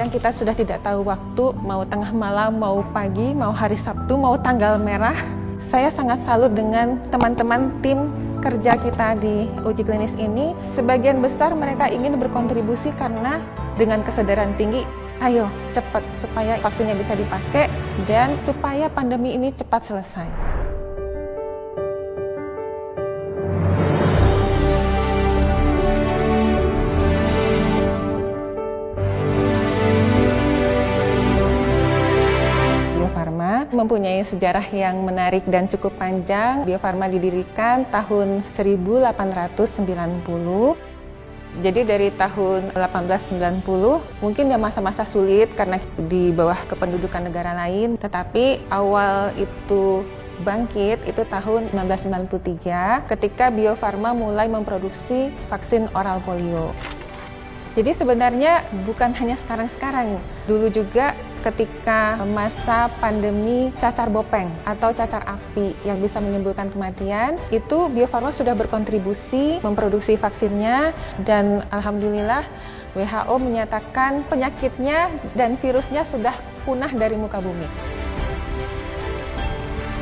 memang kita sudah tidak tahu waktu, mau tengah malam, mau pagi, mau hari Sabtu, mau tanggal merah. Saya sangat salut dengan teman-teman tim kerja kita di uji klinis ini. Sebagian besar mereka ingin berkontribusi karena dengan kesadaran tinggi, ayo cepat supaya vaksinnya bisa dipakai dan supaya pandemi ini cepat selesai. Mempunyai sejarah yang menarik dan cukup panjang. Bio Farma didirikan tahun 1890. Jadi dari tahun 1890 mungkin ya masa-masa sulit karena di bawah kependudukan negara lain, tetapi awal itu bangkit itu tahun 1993 ketika Bio Farma mulai memproduksi vaksin oral polio. Jadi sebenarnya bukan hanya sekarang-sekarang, dulu juga ketika masa pandemi cacar bopeng atau cacar api yang bisa menimbulkan kematian, itu Bio Farma sudah berkontribusi memproduksi vaksinnya dan alhamdulillah WHO menyatakan penyakitnya dan virusnya sudah punah dari muka bumi.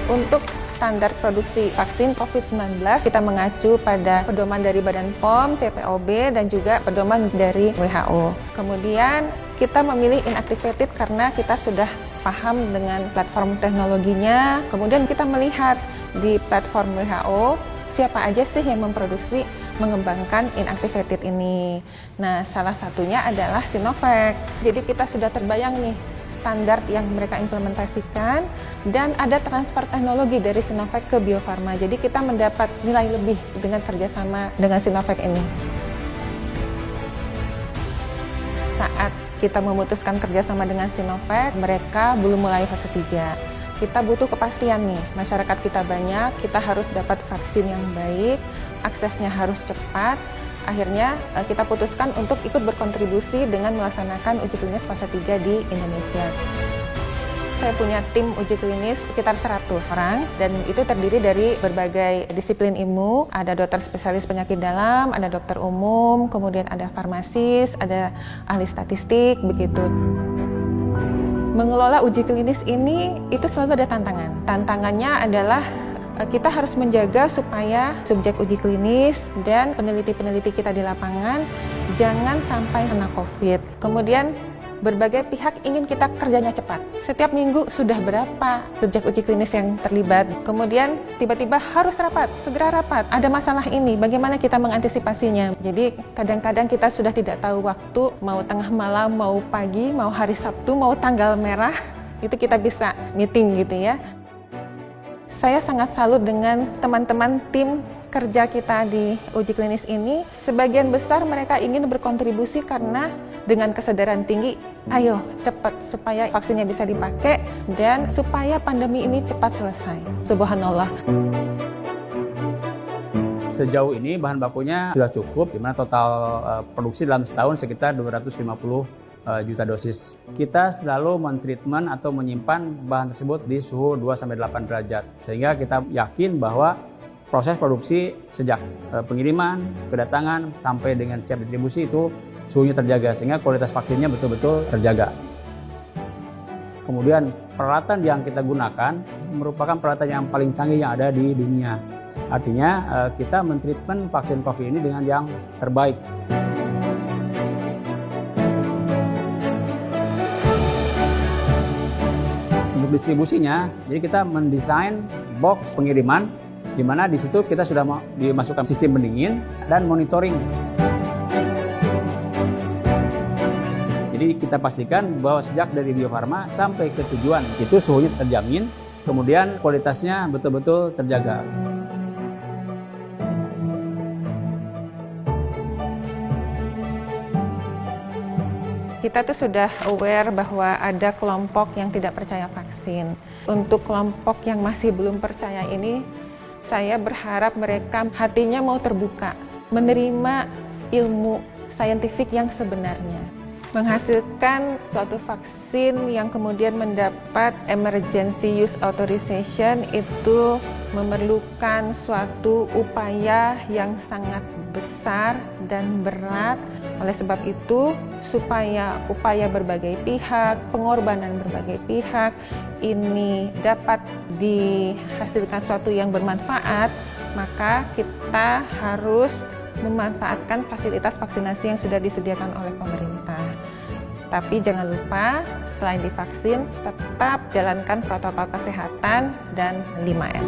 Untuk standar produksi vaksin COVID-19, kita mengacu pada pedoman dari Badan POM, CPOB, dan juga pedoman dari WHO. Kemudian kita memilih inactivated karena kita sudah paham dengan platform teknologinya. Kemudian kita melihat di platform WHO, siapa aja sih yang memproduksi, mengembangkan inactivated ini. Nah, salah satunya adalah Sinovac. Jadi kita sudah terbayang nih, standar yang mereka implementasikan dan ada transfer teknologi dari Sinovac ke Bio Farma. Jadi kita mendapat nilai lebih dengan kerjasama dengan Sinovac ini. Saat kita memutuskan kerjasama dengan Sinovac, mereka belum mulai fase 3. Kita butuh kepastian nih, masyarakat kita banyak, kita harus dapat vaksin yang baik, aksesnya harus cepat. Akhirnya kita putuskan untuk ikut berkontribusi dengan melaksanakan uji klinis fase 3 di Indonesia. Saya punya tim uji klinis sekitar 100 orang dan itu terdiri dari berbagai disiplin ilmu. Ada dokter spesialis penyakit dalam, ada dokter umum, kemudian ada farmasis, ada ahli statistik, begitu. Mengelola uji klinis ini itu selalu ada tantangan. Tantangannya adalah kita harus menjaga supaya subjek uji klinis dan peneliti-peneliti kita di lapangan jangan sampai kena COVID. Kemudian berbagai pihak ingin kita kerjanya cepat. Setiap minggu sudah berapa subjek uji klinis yang terlibat. Kemudian tiba-tiba harus rapat, segera rapat. Ada masalah ini, bagaimana kita mengantisipasinya. Jadi kadang-kadang kita sudah tidak tahu waktu, mau tengah malam, mau pagi, mau hari Sabtu, mau tanggal merah, itu kita bisa meeting gitu ya. Saya sangat salut dengan teman-teman tim kerja kita di uji klinis ini. Sebagian besar mereka ingin berkontribusi karena dengan kesadaran tinggi, ayo cepat supaya vaksinnya bisa dipakai dan supaya pandemi ini cepat selesai. Subhanallah. Sejauh ini bahan bakunya sudah cukup, di mana total produksi dalam setahun sekitar 250 juta dosis. Kita selalu mentreatment atau menyimpan bahan tersebut di suhu 2-8 derajat. Sehingga kita yakin bahwa proses produksi sejak pengiriman, kedatangan, sampai dengan siap distribusi itu suhunya terjaga. Sehingga kualitas vaksinnya betul-betul terjaga. Kemudian peralatan yang kita gunakan merupakan peralatan yang paling canggih yang ada di dunia. Artinya kita mentreatment vaksin COVID ini dengan yang terbaik. Untuk distribusinya, jadi kita mendesain box pengiriman, di mana di situ kita sudah dimasukkan sistem pendingin dan monitoring. Jadi kita pastikan bahwa sejak dari Bio Farma sampai ke tujuan itu suhunya terjamin, kemudian kualitasnya betul-betul terjaga. Kita tuh sudah aware bahwa ada kelompok yang tidak percaya vaksin. Untuk kelompok yang masih belum percaya ini, saya berharap mereka hatinya mau terbuka, menerima ilmu saintifik yang sebenarnya. Menghasilkan suatu vaksin yang kemudian mendapat emergency use authorization itu memerlukan suatu upaya yang sangat besar dan berat. Oleh sebab itu, supaya upaya berbagai pihak, pengorbanan berbagai pihak ini dapat dihasilkan suatu yang bermanfaat, maka kita harus memanfaatkan fasilitas vaksinasi yang sudah disediakan oleh pemerintah. Tapi jangan lupa, selain divaksin, tetap jalankan protokol kesehatan dan 5M.